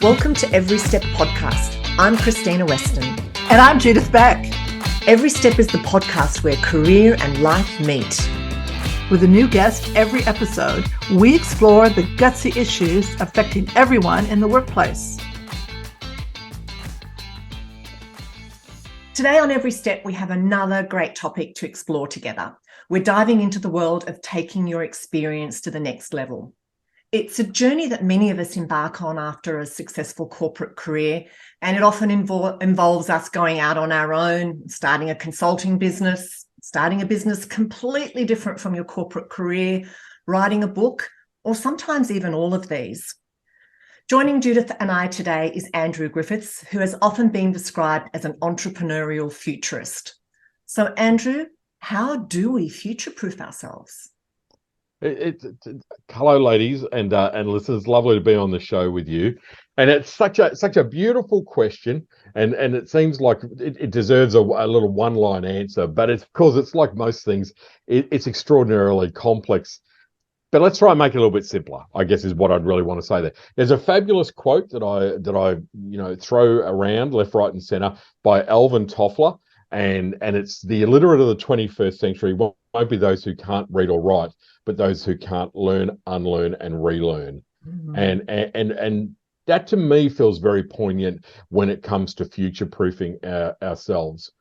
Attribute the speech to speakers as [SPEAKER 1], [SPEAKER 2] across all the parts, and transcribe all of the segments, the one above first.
[SPEAKER 1] Welcome to Every Step Podcast. I'm Christina Weston.
[SPEAKER 2] And I'm Judith Beck.
[SPEAKER 1] Every Step is the podcast where career and life meet.
[SPEAKER 2] With a new guest every episode, we explore the gutsy issues affecting everyone in the workplace.
[SPEAKER 1] Today on Every Step, we have another great topic to explore together. We're diving into the world of taking your experience to the next level. It's a journey that many of us embark on after a successful corporate career, and it often involves us going out on our own, starting a consulting business, starting a business completely different from your corporate career, writing a book, or sometimes even all of these. Joining Judith and I today is Andrew Griffiths, who has often been described as an entrepreneurial futurist. So, Andrew, how do we future-proof ourselves?
[SPEAKER 3] Hello, ladies and listeners. Lovely to be on the show with you. And it's such a beautiful question, and it seems like it deserves a little one-line answer. But of course, it's like most things, it's extraordinarily complex. But let's try and make it a little bit simpler, I guess, is what I'd really want to say there. There's a fabulous quote that I throw around left, right, and centre by Alvin Toffler, and it's the illiterate of the 21st century won't be those who can't read or write, but those who can't learn, unlearn, and relearn. Mm-hmm. And that to me feels very poignant when it comes to future-proofing ourselves.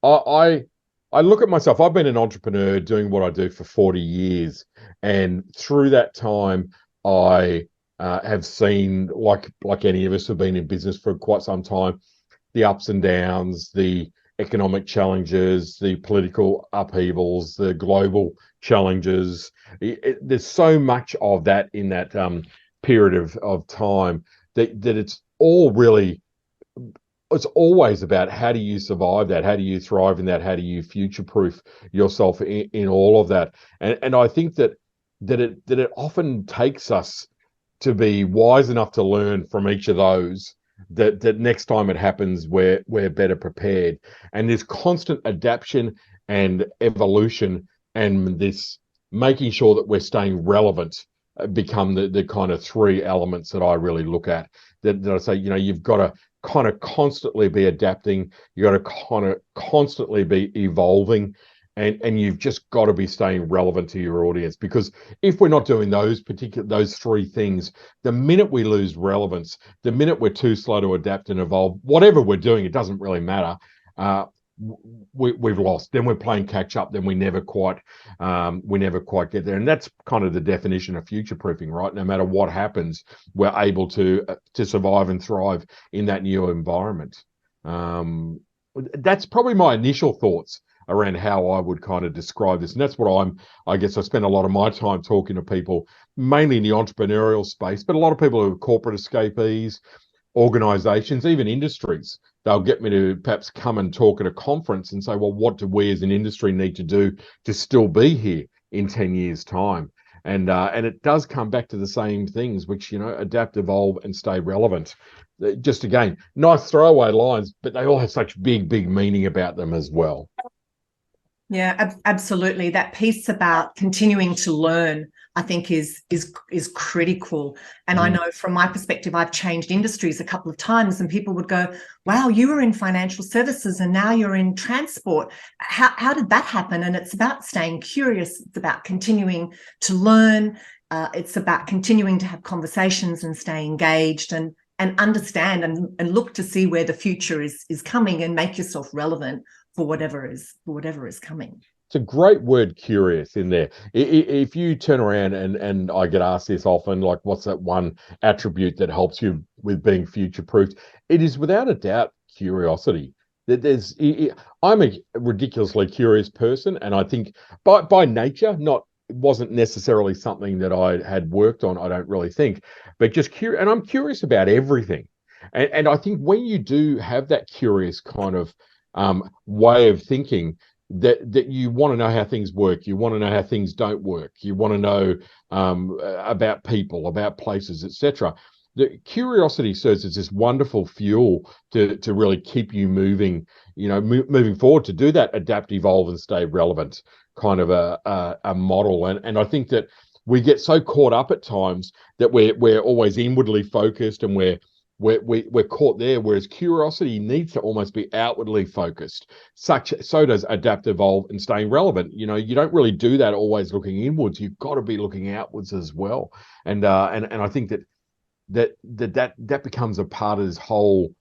[SPEAKER 3] I look at myself. I've been an entrepreneur doing what I do for 40 years, and through that time, I have seen, like any of us who've been in business for quite some time, the ups and downs, the economic challenges, the political upheavals, the global challenges. There's so much of that in that period of time that it's all really, it's always about how do you survive that, how do you thrive in that, how do you future-proof yourself in all of that. And I think that it often takes us to be wise enough to learn from each of those, that next time it happens, we're better prepared. And this constant adaptation and evolution and this making sure that we're staying relevant become the kind of three elements that I really look at. That I say, you've got to kind of constantly be adapting, you've got to kind of constantly be evolving, and you've just got to be staying relevant to your audience. Because if we're not doing those three things, the minute we lose relevance, the minute we're too slow to adapt and evolve, whatever we're doing, it doesn't really matter. We've lost. Then we're playing catch up. Then we never quite get there. And that's kind of the definition of future proofing, right? No matter what happens, we're able to survive and thrive in that new environment. That's probably my initial thoughts around how I would kind of describe this. And that's what I guess I spend a lot of my time talking to people, mainly in the entrepreneurial space, but a lot of people who are corporate escapees, organizations, even industries. They'll get me to perhaps come and talk at a conference and say, well, what do we as an industry need to do to still be here in 10 years' time? And it does come back to the same things, which, adapt, evolve, and stay relevant. Just again, nice throwaway lines, but they all have such big, big meaning about them as well.
[SPEAKER 1] Yeah, absolutely. That piece about continuing to learn, I think, is critical. And I know from my perspective, I've changed industries a couple of times, and people would go, wow, you were in financial services and now you're in transport. How did that happen? And it's about staying curious. It's about continuing to learn. It's about continuing to have conversations and stay engaged and understand and look to see where the future is coming and make yourself relevant for whatever is coming.
[SPEAKER 3] It's a great word, curious, in there. If you turn around and I get asked this often, like, what's that one attribute that helps you with being future-proofed? It is without a doubt curiosity. I'm a ridiculously curious person, and I think by nature, it wasn't necessarily something that I had worked on, I don't really think, but just curious, and I'm curious about everything. And I think when you do have that curious kind of way of thinking, that you want to know how things work, you want to know how things don't work, you want to know about people, about places, etc. The curiosity serves as this wonderful fuel to really keep you moving, moving forward, to do that adapt, evolve, and stay relevant kind of a model. And I think that we get so caught up at times that we're always inwardly focused, and we're we're caught there, whereas curiosity needs to almost be outwardly focused. So does adapt, evolve, and staying relevant. You don't really do that always looking inwards. You've got to be looking outwards as well. And I think that becomes a part of this whole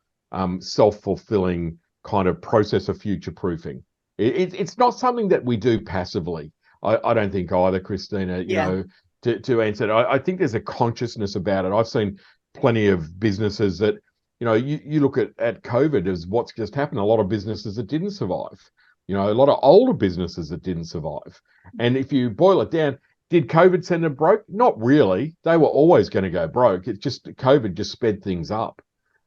[SPEAKER 3] self-fulfilling kind of process of future proofing. It's not something that we do passively. I don't think either, Christina. To answer it, I think there's a consciousness about it. I've seen plenty of businesses that, you look at COVID as what's just happened. A lot of businesses that didn't survive. A lot of older businesses that didn't survive. And if you boil it down, did COVID send them broke? Not really. They were always going to go broke. It's just COVID just sped things up.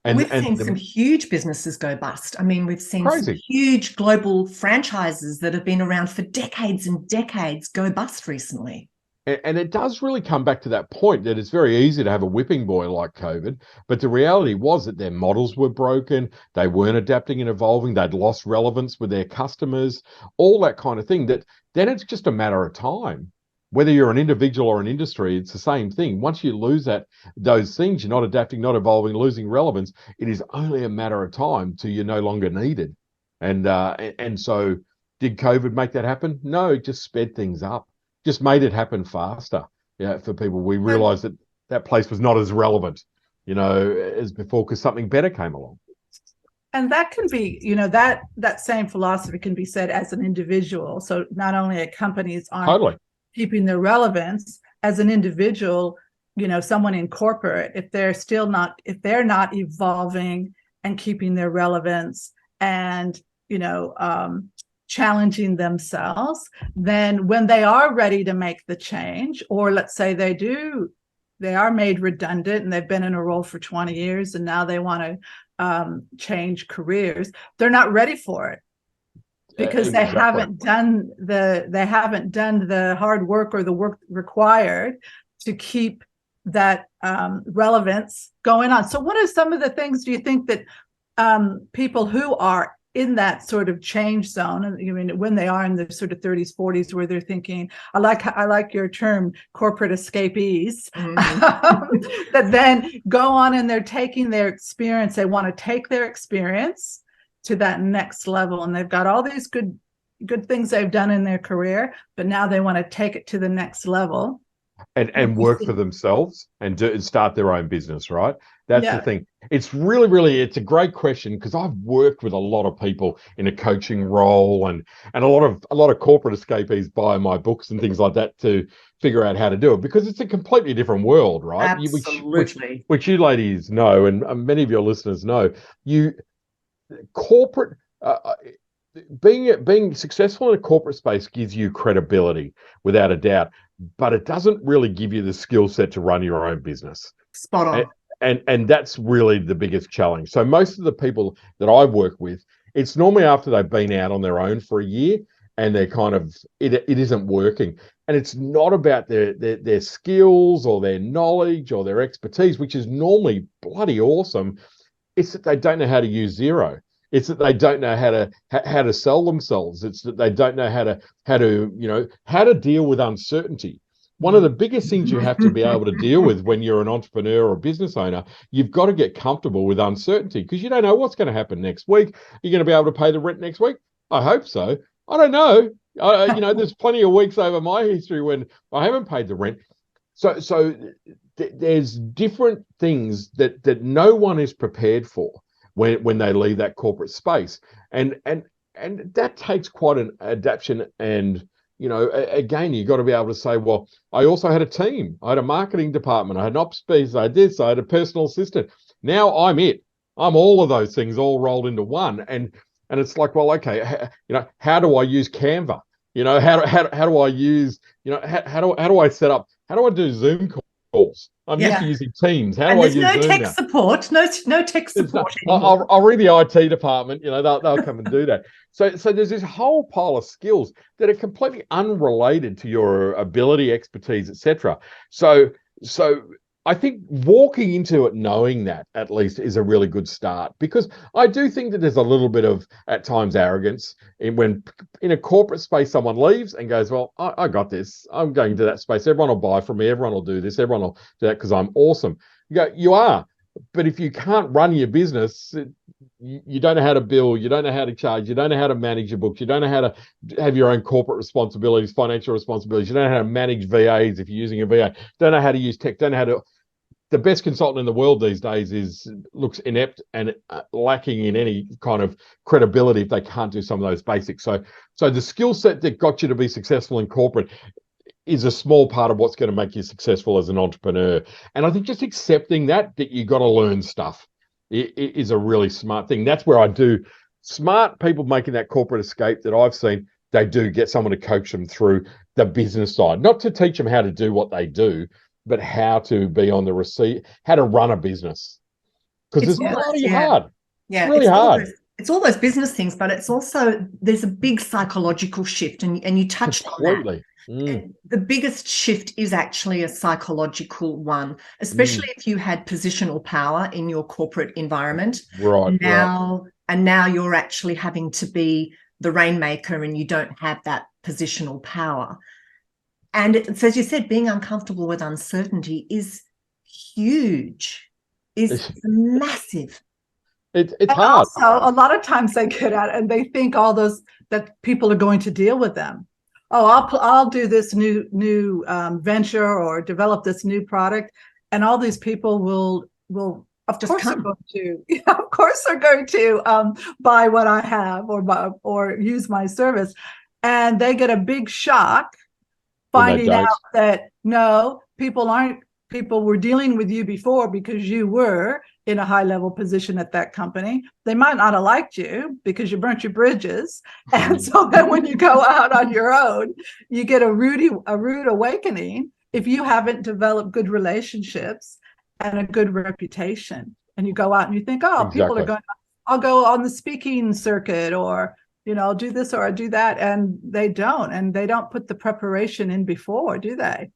[SPEAKER 1] And we've seen some huge businesses go bust. I mean, we've seen some huge global franchises that have been around for decades and decades go bust recently.
[SPEAKER 3] And it does really come back to that point that it's very easy to have a whipping boy like COVID, but the reality was that their models were broken, they weren't adapting and evolving, they'd lost relevance with their customers, all that kind of thing. That then it's just a matter of time. Whether you're an individual or an industry, it's the same thing. Once you lose those things, you're not adapting, not evolving, losing relevance, it is only a matter of time till you're no longer needed. And so did COVID make that happen? No, it just sped things up. Just made it happen faster. For people. We realized that place was not as relevant, as before, because something better came along.
[SPEAKER 2] And that can be, that same philosophy can be said as an individual. So not only at companies aren't keeping their relevance, as an individual, someone in corporate, if they're not evolving and keeping their relevance and, challenging themselves, then when they are ready to make the change, or let's say they are made redundant and they've been in a role for 20 years and now they want to change careers, they're not ready for it because they haven't done the hard work or the work required to keep that relevance going on. So what are some of the things do you think that people who are in that sort of change zone, I mean, when they are in the sort of 30s, 40s, where they're thinking, I like your term, corporate escapees, that then go on and they're taking their experience. They want to take their experience to that next level, and they've got all these good things they've done in their career, but now they want to take it to the next level.
[SPEAKER 3] And work for themselves and start their own business, right? That's the thing. It's really, it's a great question, because I've worked with a lot of people in a coaching role, and a lot of corporate escapees buy my books and things like that to figure out how to do it, because it's a completely different world, right?
[SPEAKER 1] Absolutely.
[SPEAKER 3] Which you ladies know, and many of your listeners know, corporate being successful in a corporate space gives you credibility without a doubt, but it doesn't really give you the skill set to run your own business.
[SPEAKER 1] Spot on.
[SPEAKER 3] And that's really the biggest challenge. So most of the people that I work with, it's normally after they've been out on their own for a year and they're kind of, it isn't working. And it's not about their skills or their knowledge or their expertise, which is normally bloody awesome. It's that they don't know how to use zero. It's that they don't know how to sell themselves. It's that they don't know how to deal with uncertainty. One of the biggest things you have to be able to deal with when you're an entrepreneur or business owner, you've got to get comfortable with uncertainty, because you don't know what's going to happen next week. You're going to be able to pay the rent next week? I hope so. I don't know. There's plenty of weeks over my history when I haven't paid the rent. So there's different things that no one is prepared for when they leave that corporate space. And that takes quite an adaptation. And again, you've got to be able to say, well, I also had a team. I had a marketing department. I had an ops piece. I had this. I had a personal assistant. Now I'm all of those things all rolled into one. And it's like, well, okay, how do I use Canva? How do I use, how do I set up? How do I do Zoom calls? I'm used to using Teams. How do I use Zoom now?
[SPEAKER 1] There's no tech support. No tech support.
[SPEAKER 3] I'll read the IT department. They'll come and do that. So there's this whole pile of skills that are completely unrelated to your ability, expertise, etc. So I think walking into it knowing that at least is a really good start, because I do think that there's a little bit of, at times, arrogance when in a corporate space someone leaves and goes, well, I got this. I'm going to that space. Everyone will buy from me. Everyone will do this. Everyone will do that because I'm awesome. You are. But if you can't run your business, you don't know how to bill, you don't know how to charge, you don't know how to manage your books, you don't know how to have your own corporate responsibilities, financial responsibilities, you don't know how to manage VAs if you're using a VA, don't know how to use tech, don't know how to. The best consultant in the world these days looks inept and lacking in any kind of credibility if they can't do some of those basics. So the skill set that got you to be successful in corporate is a small part of what's going to make you successful as an entrepreneur. And I think just accepting that you got to learn stuff is a really smart thing. That's where I do smart people making that corporate escape that I've seen. They do get someone to coach them through the business side, not to teach them how to do what they do, but how to be on the receipt, how to run a business. Because it's really hard.
[SPEAKER 1] Yeah,
[SPEAKER 3] it's really hard.
[SPEAKER 1] It's all those business things, but it's also, there's a big psychological shift, and you touched on that. The biggest shift is actually a psychological one, especially if you had positional power in your corporate environment.
[SPEAKER 3] Right.
[SPEAKER 1] And now you're actually having to be the rainmaker and you don't have that positional power. And it's, as you said, being uncomfortable with uncertainty is huge, is massive.
[SPEAKER 2] It's
[SPEAKER 3] hard.
[SPEAKER 2] Also, a lot of times they get out and they think all those that people are going to deal with them. Oh, I'll do this new venture or develop this new product, and all these people will of course they're going to buy what I have or use my service, and they get a big shock finding out that no, people were dealing with you before because you were in a high level position at that company. They might not have liked you because you burnt your bridges. And so then when you go out on your own, you get a rude awakening if you haven't developed good relationships and a good reputation. And you go out and you think, oh, people are going, I'll go on the speaking circuit or, do this or do that. And they don't put the preparation in before, do they?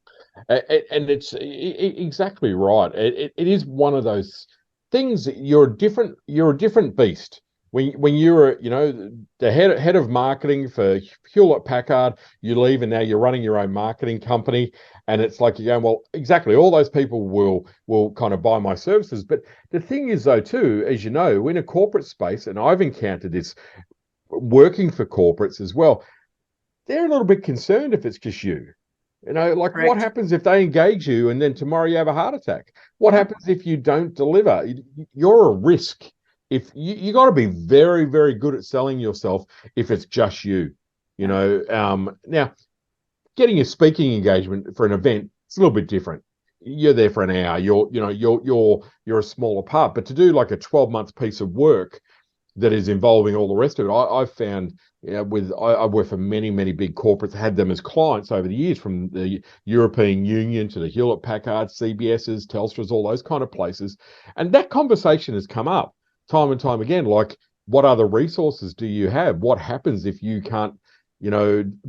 [SPEAKER 3] And it's exactly right. It is one of those things that you're a different beast. When you're, the head of marketing for Hewlett Packard, you leave and now you're running your own marketing company. And it's like you're going, well, exactly, all those people will kind of buy my services. But the thing is, though, too, as you know, in a corporate space, and I've encountered this working for corporates as well, they're a little bit concerned if it's just you. Correct. What happens if they engage you and then tomorrow you have a heart attack? What happens if you don't deliver? You're a risk. If you got to be very, very good at selling yourself if it's just you. Now, getting a speaking engagement for an event, it's a little bit different. You're there for an hour. You're a smaller part. But to do like a 12-month piece of work that is involving all the rest of it, I've found. I work for many, many big corporates, had them as clients over the years, from the European Union to the Hewlett Packard, CBS's, Telstra's, all those kind of places. And that conversation has come up time and time again, like, what other resources do you have? What happens if you can't,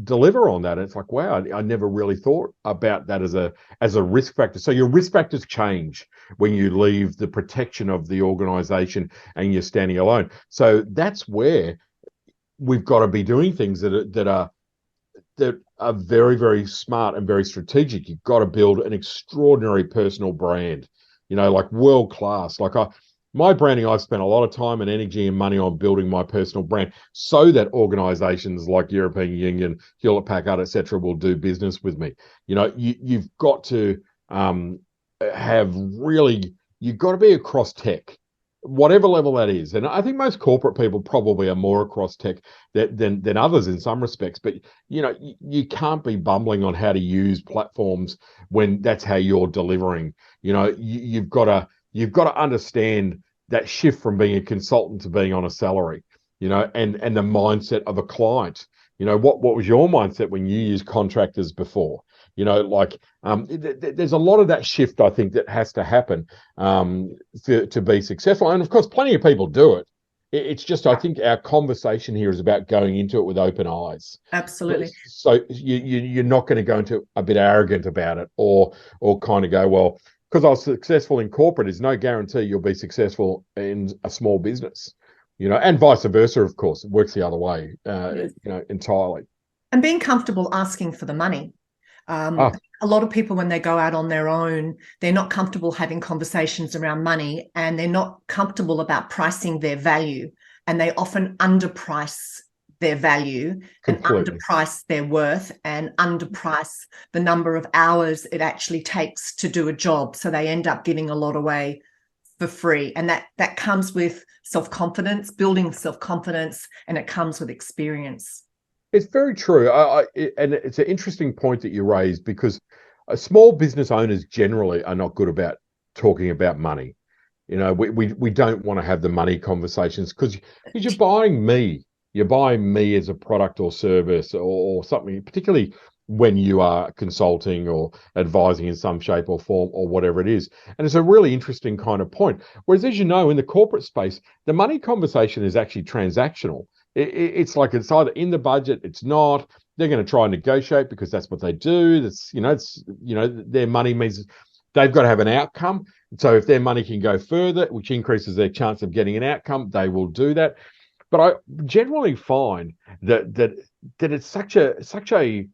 [SPEAKER 3] deliver on that? And it's like, wow, I never really thought about that as a risk factor. So your risk factors change when you leave the protection of the organization and you're standing alone. So that's where we've got to be doing things that are very, very smart and very strategic. You've got to build an extraordinary personal brand, like world class. My branding, I've spent a lot of time and energy and money on building my personal brand so that organizations like European Union, Hewlett Packard, etc., will do business with me. You've got to you've got to be across tech, whatever level that is. And I think most corporate people probably are more across tech than others in some respects. But, you can't be bumbling on how to use platforms when that's how you're delivering. You've got to understand that shift from being a consultant to being on a salary, and the mindset of a client. What was your mindset when you used contractors before? There's a lot of that shift, I think, that has to happen to be successful. And of course, plenty of people do it. It's just, I think our conversation here is about going into it with open eyes.
[SPEAKER 1] Absolutely.
[SPEAKER 3] So you're not going to go into a bit arrogant about it or kind of go, well, because I was successful in corporate is no guarantee you'll be successful in a small business, and vice versa, of course. It works the other way, entirely.
[SPEAKER 1] And being comfortable asking for the money.
[SPEAKER 3] Ah,
[SPEAKER 1] A lot of people, when they go out on their own, they're not comfortable having conversations around money, and they're not comfortable about pricing their value. And they often underprice their value and
[SPEAKER 3] completely.
[SPEAKER 1] underprice their worth and underprice the number of hours it actually takes to do a job. So they end up giving a lot away for free. And that comes with self-confidence, building self-confidence, and it comes with experience.
[SPEAKER 3] It's very true. And it's an interesting point that you raised, because small business owners generally are not good about talking about money. You know, we don't want to have the money conversations, because you're buying me. You're buying me as a product or service or something, particularly when you are consulting or advising in some shape or form or whatever it is. And it's a really interesting kind of point. Whereas, as you know, in the corporate space, the money conversation is actually transactional. It's like it's either in the budget, it's not. They're going to try and negotiate because that's what they do. Their money means they've got to have an outcome. So if their money can go further, which increases their chance of getting an outcome, they will do that. But I generally find that it's such a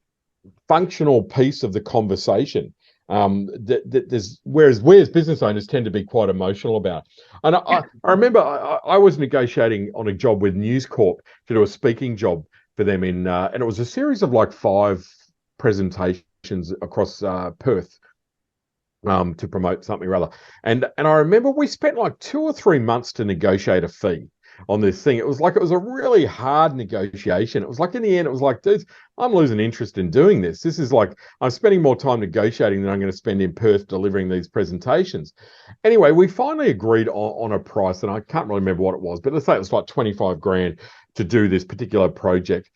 [SPEAKER 3] functional piece of the conversation, that there's, whereas we as business owners tend to be quite emotional about. And I remember I was negotiating on a job with News Corp to do a speaking job for them and it was a series of like 5 presentations across Perth, to promote something or other. And I remember we spent like 2 or 3 months to negotiate a fee on this thing. It was a really hard negotiation. It was like, in the end, it was like, dude, I'm losing interest in doing this. This is like, I'm spending more time negotiating than I'm going to spend in Perth delivering these presentations. Anyway, we finally agreed on a price, and I can't really remember what it was, but let's say it was like 25 grand to do this particular project.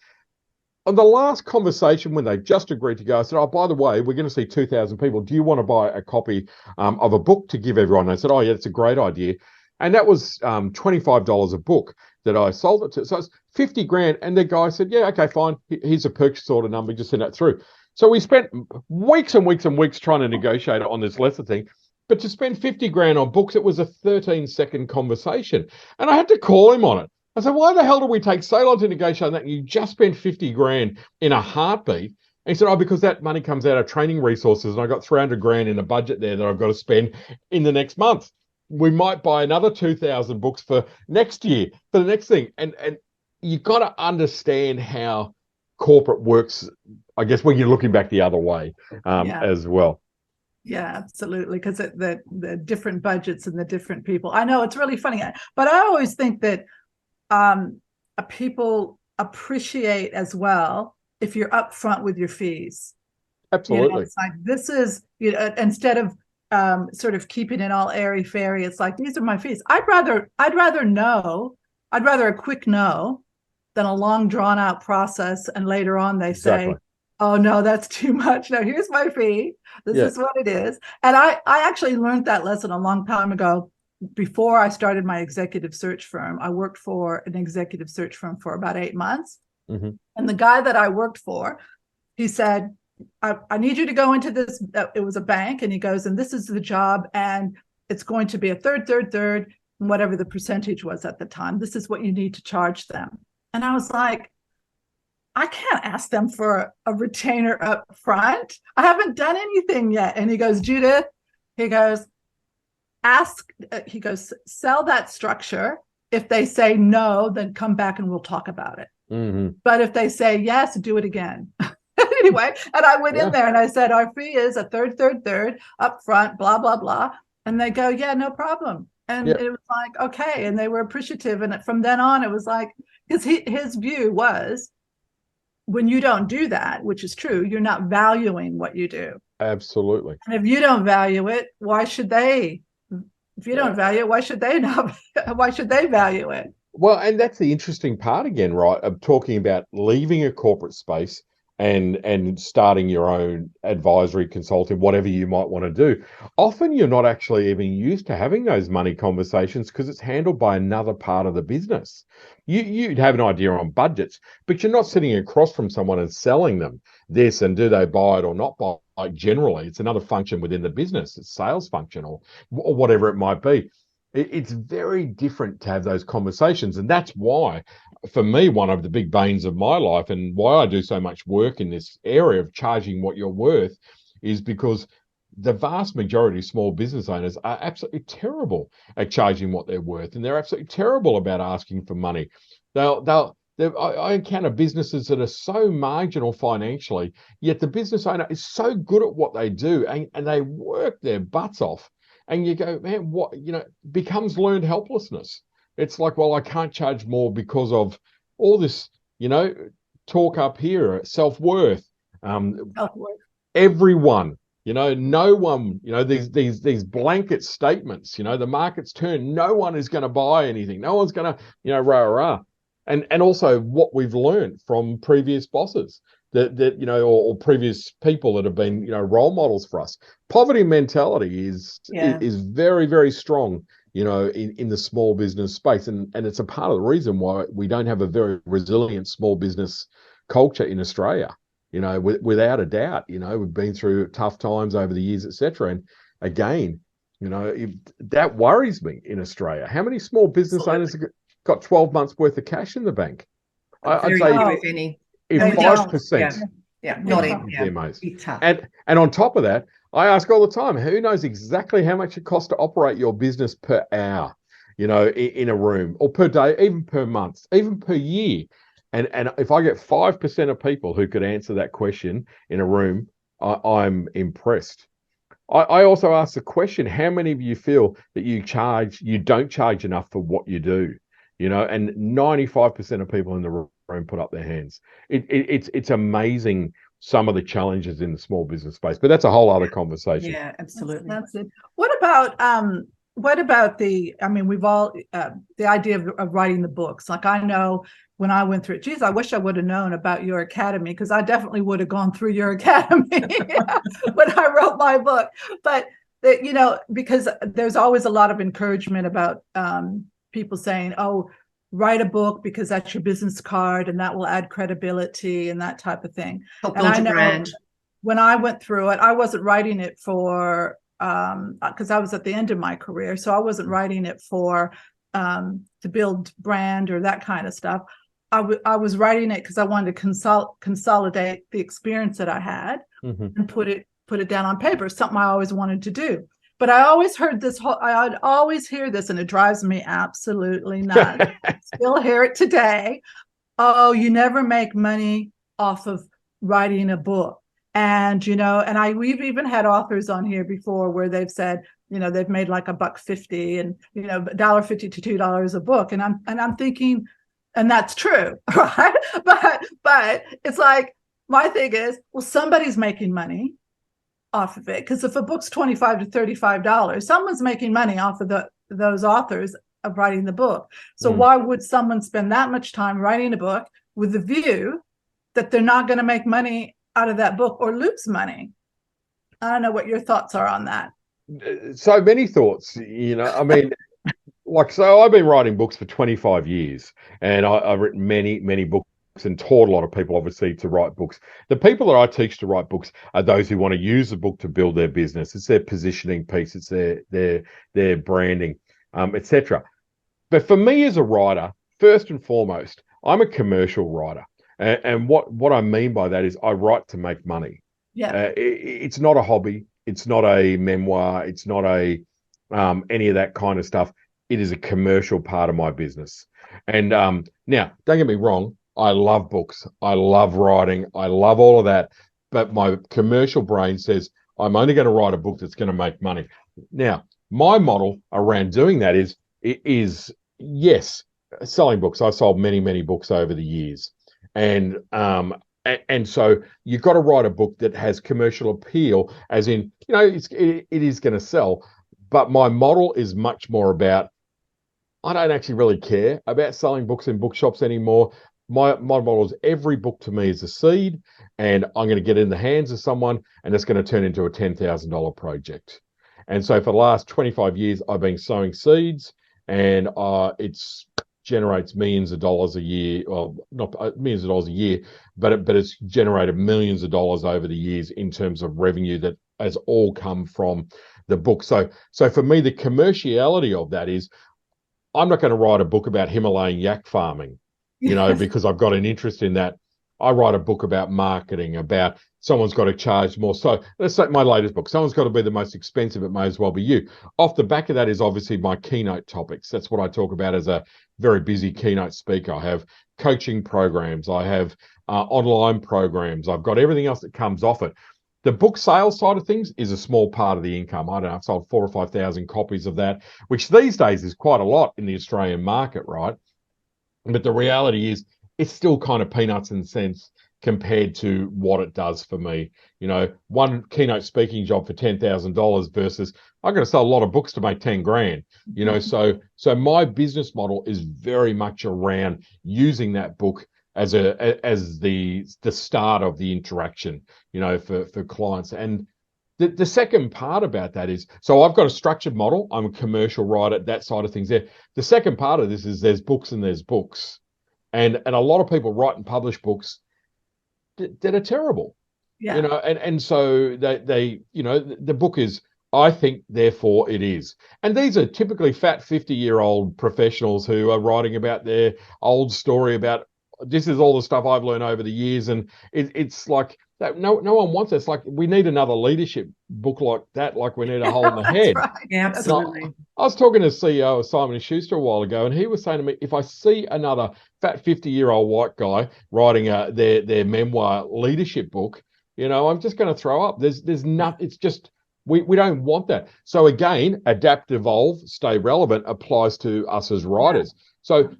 [SPEAKER 3] On the last conversation, when they just agreed to go, I said, oh, by the way, we're going to see 2,000 people. Do you want to buy a copy of a book to give everyone? And they said, oh, yeah, it's a great idea. And that was $25 a book that I sold it to. So it's 50 grand. And the guy said, yeah, okay, fine. Here's a purchase order number. Just send that through. So we spent weeks and weeks and weeks trying to negotiate on this lesser thing. But to spend 50 grand on books, it was a 13-second conversation. And I had to call him on it. I said, why the hell do we take so long to negotiate on that? And you just spent 50 grand in a heartbeat. And he said, oh, because that money comes out of training resources. And I got 300 grand in a budget there that I've got to spend in the next month. We might buy another 2,000 books for next year, for the next thing. And you've got to understand how corporate works, I guess, when you're looking back the other way as well.
[SPEAKER 2] Yeah, absolutely. Because the different budgets and the different people. I know it's really funny, but I always think that people appreciate as well if you're upfront with your fees.
[SPEAKER 3] Absolutely.
[SPEAKER 2] It's like, this is, instead of sort of keeping it all airy fairy, it's like, these are my fees. I'd rather a quick no than a long drawn out process, and later on they say, oh no, that's too much. No, here's my fee. This is what it is. And I actually learned that lesson a long time ago. Before I started my executive search firm, I worked for an executive search firm for about 8 months. Mm-hmm. And the guy that I worked for, he said, I need you to go into this. It was a bank. And he goes, and this is the job. And it's going to be a third, whatever the percentage was at the time. This is what you need to charge them. And I was like, I can't ask them for a retainer up front. I haven't done anything yet. And he goes, Judith, he goes, sell that structure. If they say no, then come back and we'll talk about it. Mm-hmm. But if they say yes, do it again. Anyway, and I went in there and I said, our fee is a third up front, blah, blah, blah. And they go, yeah, no problem. And it was like, okay. And they were appreciative. And from then on, it was like, because his view was, when you don't do that, which is true, you're not valuing what you do.
[SPEAKER 3] Absolutely.
[SPEAKER 2] And if you don't value it, why should they? If you don't value it, why should they not? Why should they value it?
[SPEAKER 3] Well, and that's the interesting part again, right? Of talking about leaving a corporate space and starting your own advisory, consulting, whatever you might want to do. Often you're not actually even used to having those money conversations because it's handled by another part of the business. You'd have an idea on budgets, but you're not sitting across from someone and selling them this and do they buy it or not buy it. Generally, it's another function within the business. It's sales function or whatever it might be. It's very different to have those conversations. And that's why for me, one of the big banes of my life, and why I do so much work in this area of charging what you're worth, is because the vast majority of small business owners are absolutely terrible at charging what they're worth, and they're absolutely terrible about asking for money. I encounter businesses that are so marginal financially, yet the business owner is so good at what they do, and they work their butts off. And you go, man, what, becomes learned helplessness. It's like, well, I can't charge more because of all this, talk up here, self-worth.
[SPEAKER 2] Self-worth.
[SPEAKER 3] Everyone, no one, these blanket statements, the market's turned, no one is going to buy anything. No one's going to, rah. And also what we've learned from previous bosses that or previous people that have been, role models for us. Poverty mentality is very, very strong, in the small business space. And it's a part of the reason why we don't have a very resilient small business culture in Australia, without a doubt. We've been through tough times over the years, etc. And again, that worries me in Australia. How many small business owners have got 12 months worth of cash in the bank?
[SPEAKER 1] I'd say if any.
[SPEAKER 3] If 5%.
[SPEAKER 1] Not even.
[SPEAKER 3] And on top of that, I ask all the time, who knows exactly how much it costs to operate your business per hour, in a room, or per day, even per month, even per year? And if I get 5% of people who could answer that question in a room, I'm impressed. I also ask the question, how many of you feel that you don't charge enough for what you do? And 95% of people in the room put up their hands. It's amazing, some of the challenges in the small business space, but that's a whole other conversation.
[SPEAKER 1] Yeah, absolutely.
[SPEAKER 2] That's it. What about the idea of writing the books? Like, I know when I went through it, geez, I wish I would have known about your academy, because I definitely would have gone through your academy when I wrote my book. But because there's always a lot of encouragement about people saying, oh, write a book because that's your business card and that will add credibility and that type of thing.
[SPEAKER 1] Help build your brand.
[SPEAKER 2] When I went through it, I wasn't writing it for, because I was at the end of my career. So I wasn't writing it for to build brand or that kind of stuff. I was writing it because I wanted to consolidate the experience that I had and put it down on paper, something I always wanted to do. But I always heard I'd always hear this, and it drives me absolutely nuts. Still hear it today. Oh, you never make money off of writing a book. And, we've even had authors on here before where they've said, they've made like $1.50 and, $1.50 to $2 a book. And I'm thinking, and that's true, right? But it's like, my thing is, well, somebody's making money off of it, because if a book's $25 to $35, someone's making money off of those authors of writing the book. So why would someone spend that much time writing a book with the view that they're not going to make money out of that book or lose money? I don't know what your thoughts are on that.
[SPEAKER 3] So many thoughts, I mean, so I've been writing books for 25 years, and I've written many, many books and taught a lot of people, obviously, to write books. The people that I teach to write books are those who want to use the book to build their business. It's their positioning piece, it's their branding, etc. But for me as a writer, first and foremost, I'm a commercial writer, and what I mean by that is I write to make money.
[SPEAKER 2] Yeah,
[SPEAKER 3] it's not a hobby, it's not a memoir, it's not a any of that kind of stuff. It is a commercial part of my business. And now, don't get me wrong, I love books. I love writing. I love all of that. But my commercial brain says, I'm only going to write a book that's going to make money. Now, my model around doing that is yes, selling books. I've sold many, many books over the years. And so you've got to write a book that has commercial appeal, as in, it is going to sell. But my model is much more about, I don't actually really care about selling books in bookshops anymore. My model is every book to me is a seed, and I'm going to get it in the hands of someone, and it's going to turn into a $10,000 project. And so for the last 25 years, I've been sowing seeds, and it generates millions of dollars a year. Well, not millions of dollars a year, but it's generated millions of dollars over the years in terms of revenue that has all come from the book. So for me, the commerciality of that is, I'm not going to write a book about Himalayan yak farming. because I've got an interest in that. I write a book about marketing, about someone's got to charge more. So let's say my latest book, someone's got to be the most expensive. It may as well be you. Off the back of that is obviously my keynote topics. That's what I talk about as a very busy keynote speaker. I have coaching programs. I have online programs. I've got everything else that comes off it. The book sales side of things is a small part of the income. I don't know, I've sold 4,000 or 5,000 copies of that, which these days is quite a lot in the Australian market, right? But the reality is it's still kind of peanuts and cents compared to what it does for me. One keynote speaking job for $10,000 versus I'm going to sell a lot of books to make 10 grand, so my business model is very much around using that book as the start of the interaction, for clients. And the second part about that is, so I've got a structured model. I'm a commercial writer, that side of things there. The second part of this is there's books and there's books. And a lot of people write and publish books that are terrible, and so they the book is, I think, therefore it is. And these are typically fat 50-year-old professionals who are writing about their old story about, this is all the stuff I've learned over the years. And it's like that. No one wants that. It's like we need another leadership book like that, like we need a hole in the head.
[SPEAKER 2] Right.
[SPEAKER 1] Yeah, absolutely.
[SPEAKER 3] I was talking to the CEO of Simon & Schuster a while ago, and he was saying to me, if I see another fat 50-year-old white guy writing their memoir leadership book, I'm just going to throw up. There's nothing. It's just, we don't want that. So again, adapt, evolve, stay relevant applies to us as writers. So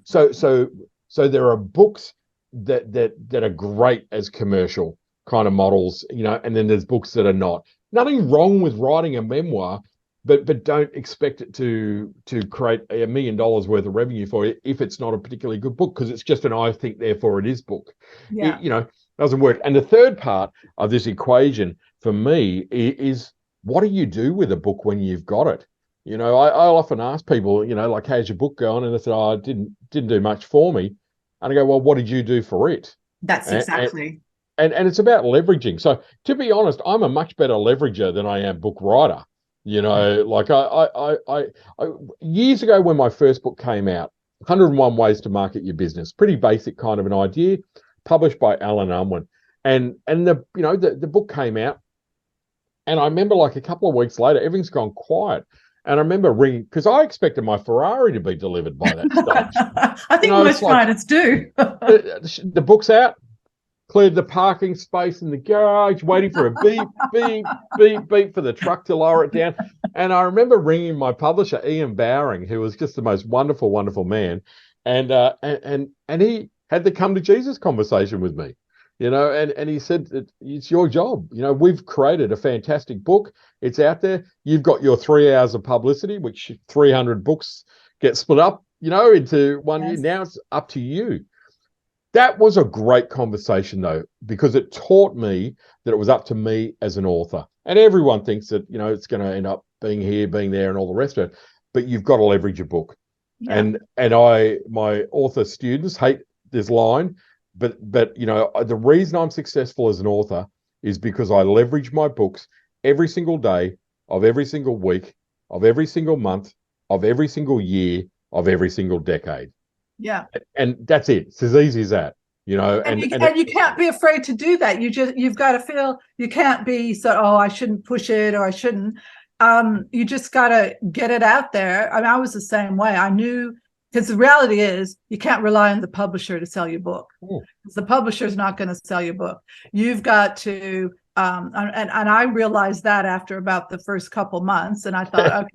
[SPEAKER 3] there are books that are great as commercial kind of models, and then there's books that are not. Nothing wrong with writing a memoir, but don't expect it to create $1 million worth of revenue for you if it's not a particularly good book, because it's just an I think therefore it is book. It doesn't work. And the third part of this equation for me is, what do you do with a book when you've got it? I often ask people, like, how's your book going? And they said, oh, it didn't do much for me. And I go, well, what did you do for it?
[SPEAKER 1] That's exactly.
[SPEAKER 3] And it's about leveraging. So to be honest, I'm a much better leverager than I am book writer. Like I years ago when my first book came out, 101 Ways to Market Your Business, pretty basic kind of an idea, published by Alan Unwin. And the book came out, and I remember like a couple of weeks later, everything's gone quiet. And I remember ringing, because I expected my Ferrari to be delivered by that stage.
[SPEAKER 1] I think most writers do.
[SPEAKER 3] The book's out, cleared the parking space in the garage, waiting for a beep, beep, beep, beep for the truck to lower it down. And I remember ringing my publisher, Ian Bowring, who was just the most wonderful, wonderful man. And he had the come to Jesus conversation with me, and he said, it's your job. We've created a fantastic book. It's out there. You've got your 3 hours of publicity, which 300 books get split up, into one year. Now it's up to you. That was a great conversation, though, because it taught me that it was up to me as an author. And everyone thinks that, it's going to end up being here, being there, and all the rest of it. But you've got to leverage your book. Yeah. And my author students hate this line, but the reason I'm successful as an author is because I leverage my books every single day of every single week, of every single month, of every single year, of every single decade.
[SPEAKER 2] Yeah.
[SPEAKER 3] And that's it. It's as easy as that,
[SPEAKER 2] And you can't be afraid to do that. You've got to feel, you can't be I shouldn't push it, or I shouldn't. You just got to get it out there. I mean, I was the same way. I knew, because the reality is you can't rely on the publisher to sell your book. Because the publisher is not going to sell your book. You've got to, and I realized that after about the first couple months, and I thought, okay.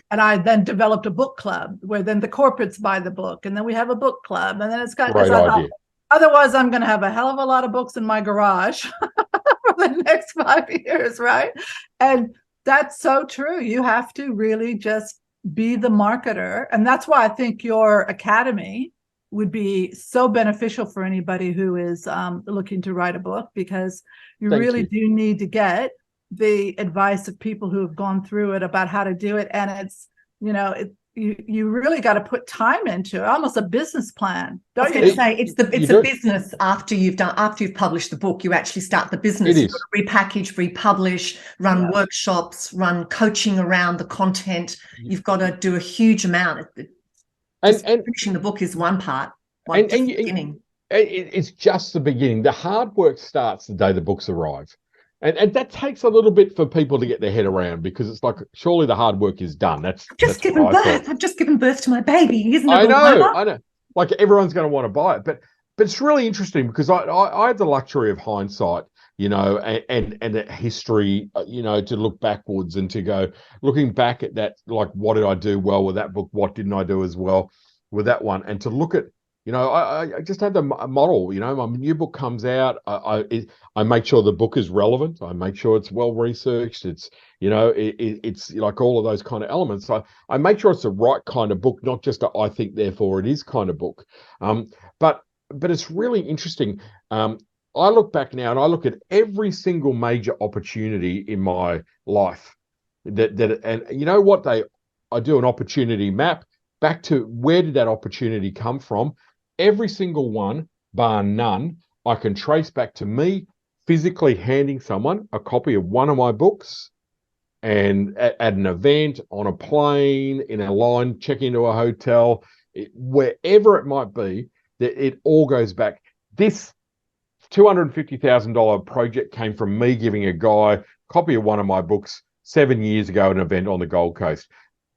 [SPEAKER 2] And I then developed a book club where then the corporates buy the book, and then we have a book club, and then it's got.
[SPEAKER 3] Great idea.
[SPEAKER 2] Otherwise, I'm going to have a hell of a lot of books in my garage for the next 5 years, right? And that's so true. You have to really just be the marketer, and that's why I think your academy would be so beneficial for anybody who is looking to write a book, because you really do need to get the advice of people who have gone through it about how to do it. And it's, you really got to put time into it, almost a business plan.
[SPEAKER 1] I was going to say it's a business after you've published the book. You actually start the business. You've got to repackage, republish, run workshops, run coaching around the content. You've got to do a huge amount. And finishing the book is one part. Like just the beginning.
[SPEAKER 3] It's just the beginning. The hard work starts the day the books arrive. And that takes a little bit for people to get their head around, because it's like, surely the hard work is done. That's
[SPEAKER 1] given
[SPEAKER 3] what I
[SPEAKER 1] birth.
[SPEAKER 3] thought.
[SPEAKER 1] I've just given birth to my baby. Isn't it?
[SPEAKER 3] I know. Like, everyone's going to want to buy it, but it's really interesting because I had the luxury of hindsight, and the history, to look backwards and to go, looking back at that, like, what did I do well with that book? What didn't I do as well with that one? And to look at, I just had the model. My new book comes out. I make sure the book is relevant. I make sure it's well researched. It's it's like all of those kind of elements. I make sure it's the right kind of book, not just a I think therefore it is kind of book. But it's really interesting. I look back now and I look at every single major opportunity in my life and you know what I do an opportunity map back to where did that opportunity come from. Every single one, bar none, I can trace back to me physically handing someone a copy of one of my books, and at an event, on a plane, in a line, check into a hotel, wherever it might be, that it all goes back. This $250,000 project came from me giving a guy a copy of one of my books 7 years ago at an event on the Gold Coast.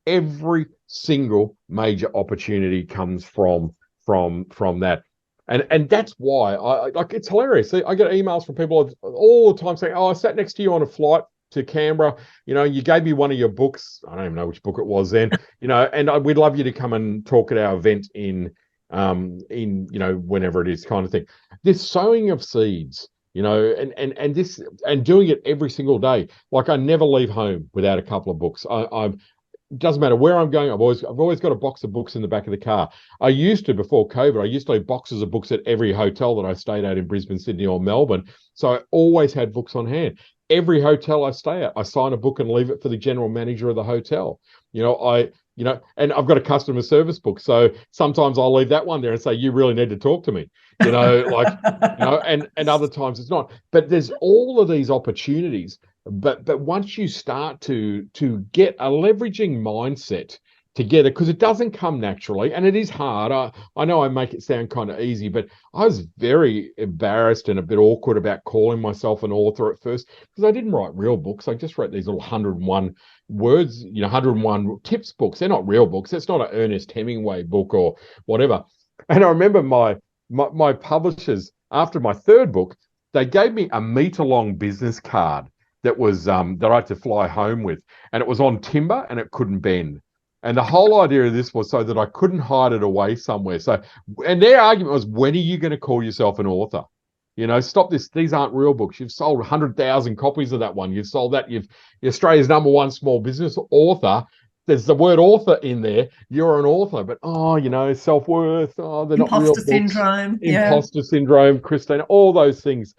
[SPEAKER 3] Every single major opportunity comes from that. And that's why I like, it's hilarious. I get emails from people all the time saying, oh, I sat next to you on a flight to Canberra, you gave me one of your books. I don't even know which book it was then, and we'd love you to come and talk at our event in whenever it is, kind of thing. This sowing of seeds, and this, and doing it every single day. Like, I never leave home without a couple of books. It doesn't matter where I'm going. I've always got a box of books in the back of the car. I used to, before COVID, I used to have boxes of books at every hotel that I stayed at in Brisbane, Sydney, or Melbourne. So I always had books on hand. Every hotel I stay at, I sign a book and leave it for the general manager of the hotel. And I've got a customer service book. So sometimes I'll leave that one there and say, you really need to talk to me, and other times it's not. But there's all of these opportunities. But once you start to get a leveraging mindset together, because it doesn't come naturally, and it is hard. I know I make it sound kind of easy, but I was very embarrassed and a bit awkward about calling myself an author at first, because I didn't write real books. I just wrote these little 101 words, 101 tips books. They're not real books. It's not an Ernest Hemingway book or whatever. And I remember my publishers, after my third book, they gave me a meter-long business card that was that I had to fly home with, and it was on timber and it couldn't bend. And the whole idea of this was so that I couldn't hide it away somewhere. So, and their argument was, when are you going to call yourself an author? Stop this. These aren't real books. You've sold 100,000 copies of that one. You've sold that. You're Australia's #1 small business author. There's the word author in there. You're an author, but self-worth. Oh, they're not real books.
[SPEAKER 1] Imposter syndrome.
[SPEAKER 3] Imposter syndrome, Christina. All those things,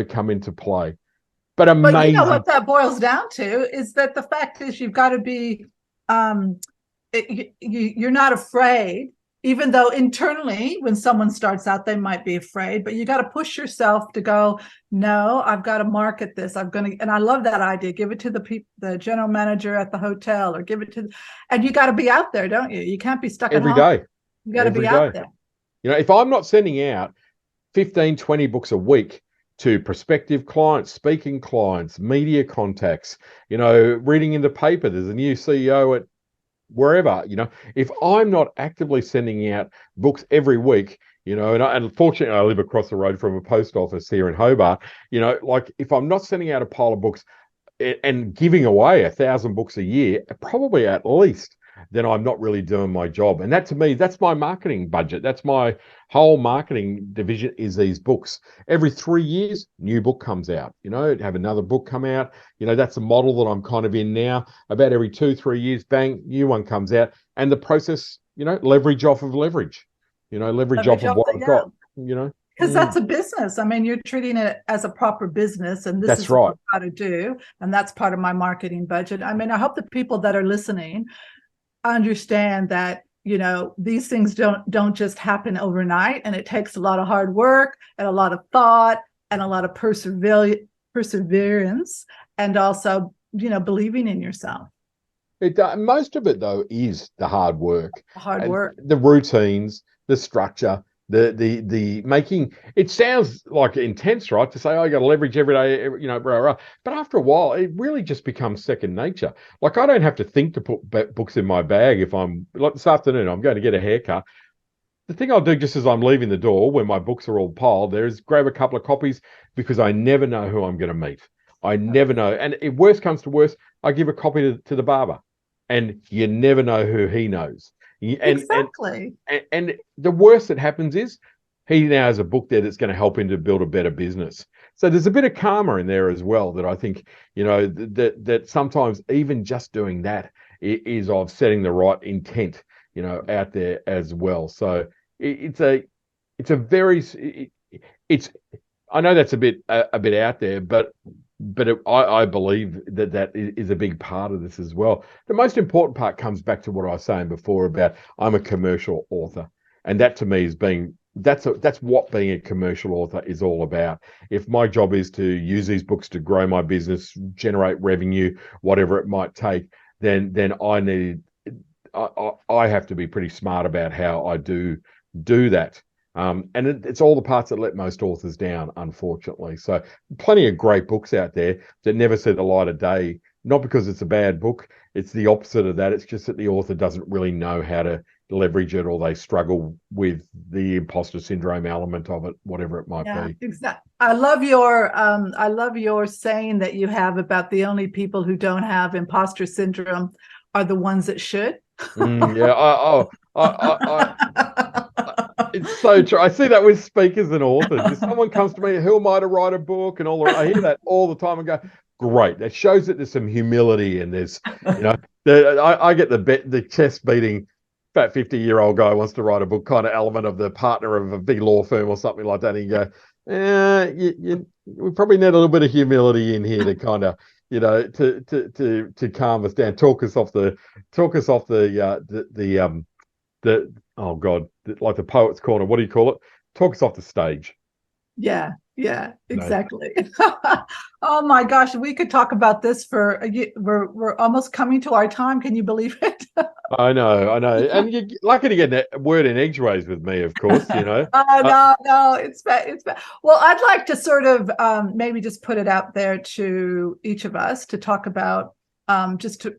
[SPEAKER 3] come into play. But amazing.
[SPEAKER 2] But you know what that boils down to is that the fact is you've got to be, you're not afraid, even though internally when someone starts out, they might be afraid, but you got to push yourself to go, no, I've got to market this. And I love that idea. Give it to the general manager at the hotel, or give it to, and you got to be out there, don't you? You can't be stuck
[SPEAKER 3] every
[SPEAKER 2] at home.
[SPEAKER 3] day.
[SPEAKER 2] You got to be out there.
[SPEAKER 3] If I'm not sending out 15, 20 books a week to prospective clients, speaking clients, media contacts, reading in the paper, there's a new CEO at wherever, if I'm not actively sending out books every week, and fortunately I live across the road from a post office here in Hobart, like, if I'm not sending out a pile of books and giving away 1,000 books a year, probably at least, then I'm not really doing my job. And that, to me, that's my marketing budget. That's my whole marketing division, is these books. Every 3 years, new book comes out, have another book come out. That's a model that I'm kind of in now. About every 2-3 years, bang, new one comes out. And the process, leverage off of leverage, leverage off of what I've got,
[SPEAKER 2] Because that's a business. I mean, you're treating it as a proper business, and this is
[SPEAKER 3] right.
[SPEAKER 2] what I've got to do. And that's part of my marketing budget. I mean, I hope the people that are listening understand that, these things don't just happen overnight, and it takes a lot of hard work and a lot of thought and a lot of perseverance, and also, believing in yourself.
[SPEAKER 3] Most of it, though, is the hard work.
[SPEAKER 2] The hard work.
[SPEAKER 3] The routines, the structure, The making it sounds like intense, right? To say, oh, you got to leverage every day, you know, blah, blah. But after a while, it really just becomes second nature. Like I don't have to think to put books in my bag if I'm like this afternoon, I'm going to get a haircut. The thing I'll do just as I'm leaving the door, when my books are all piled, there is grab a couple of copies because I never know who I'm going to meet. I never know. And if worst comes to worst, I give a copy to the barber, and you never know who he knows.
[SPEAKER 2] Exactly.
[SPEAKER 3] And the worst that happens is he now has a book there that's going to help him to build a better business. So there's a bit of karma in there as well that I think, you know, that sometimes even just doing that is of setting the right intent, you know, out there as well. So it's a very it's I know that's a bit out there, but I believe that is a big part of this as well. The most important part comes back to what I was saying before about I'm a commercial author, and that to me is that's what being a commercial author is all about. If my job is to use these books to grow my business, generate revenue, whatever it might take, then I have to be pretty smart about how I do that. And it's all the parts that let most authors down, unfortunately. So plenty of great books out there that never see the light of day, not because it's a bad book. It's the opposite of that. It's just that the author doesn't really know how to leverage it, or they struggle with the imposter syndrome element of it, whatever it might be.
[SPEAKER 2] Exactly. I love your saying that you have about the only people who don't have imposter syndrome are the ones that should.
[SPEAKER 3] Yeah. It's so true. I see that with speakers and authors. If someone comes to me, who am I to write a book and all that, I hear that all the time and go, great. That shows that there's some humility and there's, you know, I get the chest beating fat 50-year-old guy wants to write a book kind of element of the partner of a big law firm or something like that. And you go, we probably need a little bit of humility in here to kind of, you know, to calm us down, talk us off the oh God, like the poet's corner. What do you call it? Talk us off the stage.
[SPEAKER 2] Yeah, exactly. Oh my gosh, we could talk about this for we're almost coming to our time. Can you believe it?
[SPEAKER 3] I know. And you're lucky to get that word in edgeways with me, of course, you know.
[SPEAKER 2] No, it's bad. Well, I'd like to sort of maybe just put it out there to each of us to talk about just to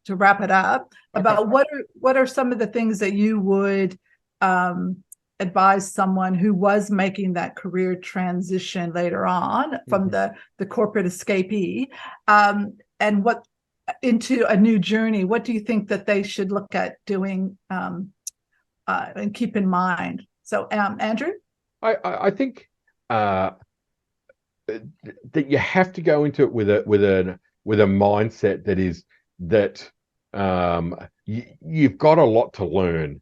[SPEAKER 2] wrap it up about what are some of the things that you would advise someone who was making that career transition later on from the corporate escapee and what into a new journey. What do you think that they should look at doing and keep in mind? So Andrew?
[SPEAKER 3] I think that you have to go into it with a mindset that is that you've got a lot to learn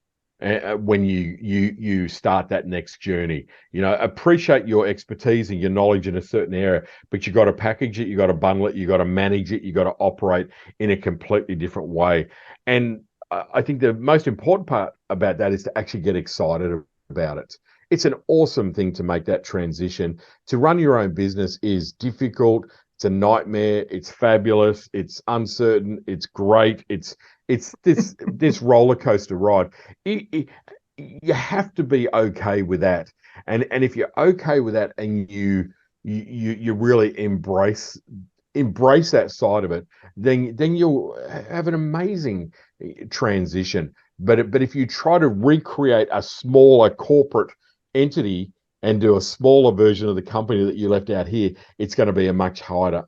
[SPEAKER 3] when you start that next journey. You know, appreciate your expertise and your knowledge in a certain area, but you got to package it, you got to bundle it, you got to manage it, you got to operate in a completely different way. And I think the most important part about that is to actually get excited about it. It's an awesome thing to make that transition. To run your own business is difficult. It's a nightmare. It's fabulous. It's uncertain. It's great. It's this roller coaster ride. You have to be okay with that. And if you're okay with that and you really embrace that side of it, then you'll have an amazing transition. But if you try to recreate a smaller corporate entity and do a smaller version of the company that you left out here, it's going to be a much harder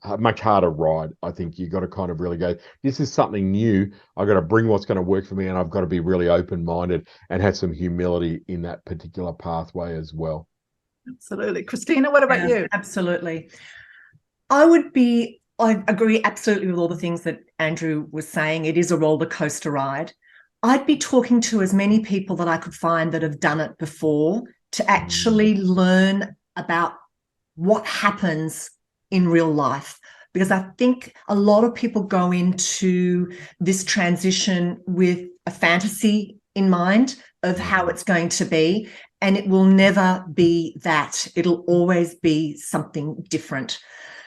[SPEAKER 3] ride. I think you've got to kind of really go, this is something new. I've got to bring what's going to work for me, and I've got to be really open-minded and have some humility in that particular pathway as well.
[SPEAKER 2] Absolutely. Christina, what about you?
[SPEAKER 1] Absolutely. I agree absolutely with all the things that Andrew was saying. It is a roller coaster ride. I'd be talking to as many people that I could find that have done it before to actually learn about what happens in real life. Because I think a lot of people go into this transition with a fantasy in mind of how it's going to be, and it will never be that. It'll always be something different.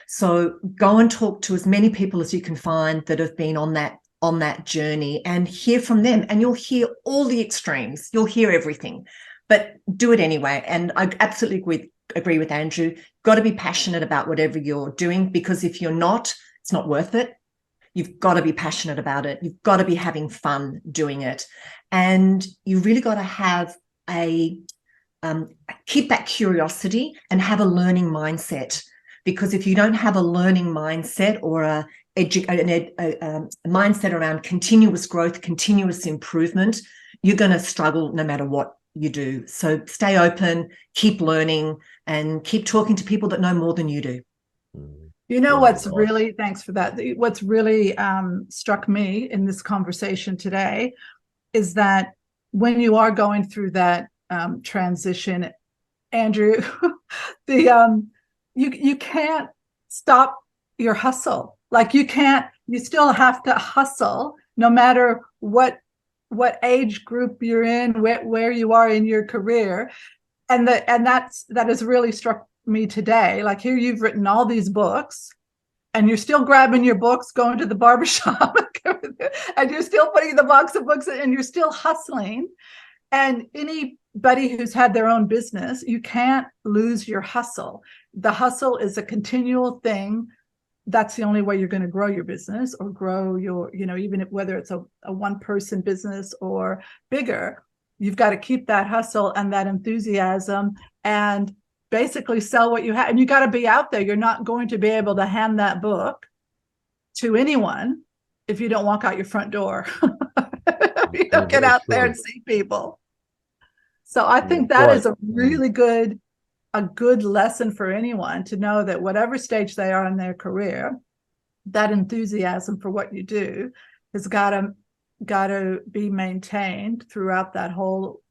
[SPEAKER 1] So go and talk to as many people as you can find that have been on that journey and hear from them, and you'll hear all the extremes. You'll hear everything. but do it anyway. And I absolutely agree with Andrew. Got to be passionate about whatever you're doing, because if you're not, it's not worth it. You've got to be passionate about it. You've got to be having fun doing it. And you really got to have keep that curiosity and have a learning mindset. Because if you don't have a learning mindset or a mindset around continuous growth, continuous improvement, you're going to struggle no matter what you do. So stay open, keep learning, and keep talking to people that know more than you do.
[SPEAKER 2] You know, what's really, thanks for that. What's really struck me in this conversation today is that when you are going through that transition, Andrew, you can't stop your hustle. Like you still have to hustle no matter what age group you're in, where you are in your career. And that has really struck me today. Like here you've written all these books and you're still grabbing your books, going to the barbershop, and you're still putting the box of books in, and you're still hustling. And anybody who's had their own business, you can't lose your hustle. The hustle is a continual thing. That's the only way you're going to grow your business or grow your, even whether it's a one-person business or bigger, you've got to keep that hustle and that enthusiasm and basically sell what you have. And you got to be out there. You're not going to be able to hand that book to anyone if you don't walk out your front door. You don't get out there and see people. So I think that is a really good lesson for anyone to know that whatever stage they are in their career, that enthusiasm for what you do has got to be maintained throughout that whole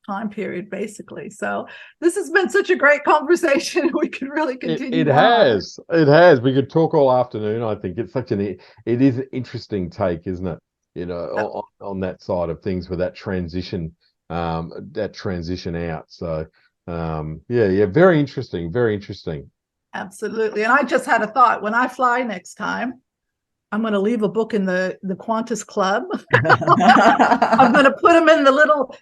[SPEAKER 2] time period, basically. So this has been such a great conversation. We could really continue.
[SPEAKER 3] It has. We could talk all afternoon. I think it's it is an interesting take, isn't it? On that side of things with that transition out. So very interesting.
[SPEAKER 2] Absolutely. And I just had a thought. When I fly next time, I'm going to leave a book in the Qantas Club. I'm going to put them in the little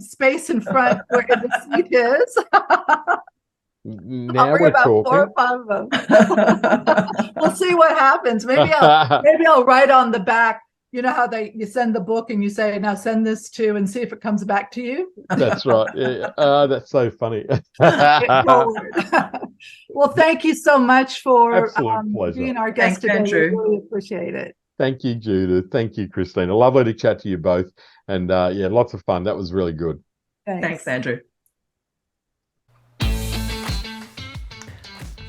[SPEAKER 2] space in front where the seat is.
[SPEAKER 3] Now we're talking.
[SPEAKER 2] 4 or 5 of them. We'll see what happens. Maybe I'll write on the back. You know how you send the book and you say, now send this to, and see if it comes back to you.
[SPEAKER 3] That's right. Yeah. That's so funny.
[SPEAKER 2] Well, thank you so much for
[SPEAKER 3] being
[SPEAKER 2] our guest today.
[SPEAKER 1] Andrew.
[SPEAKER 2] We really appreciate it.
[SPEAKER 3] Thank you, Judith. Thank you, Christina. Lovely to chat to you both. And lots of fun. That was really good.
[SPEAKER 1] Thanks, Andrew.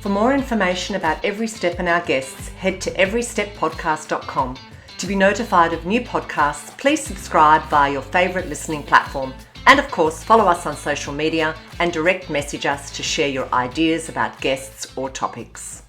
[SPEAKER 1] For more information about Every Step and our guests, head to everysteppodcast.com. To be notified of new podcasts, please subscribe via your favourite listening platform. And of course, follow us on social media and direct message us to share your ideas about guests or topics.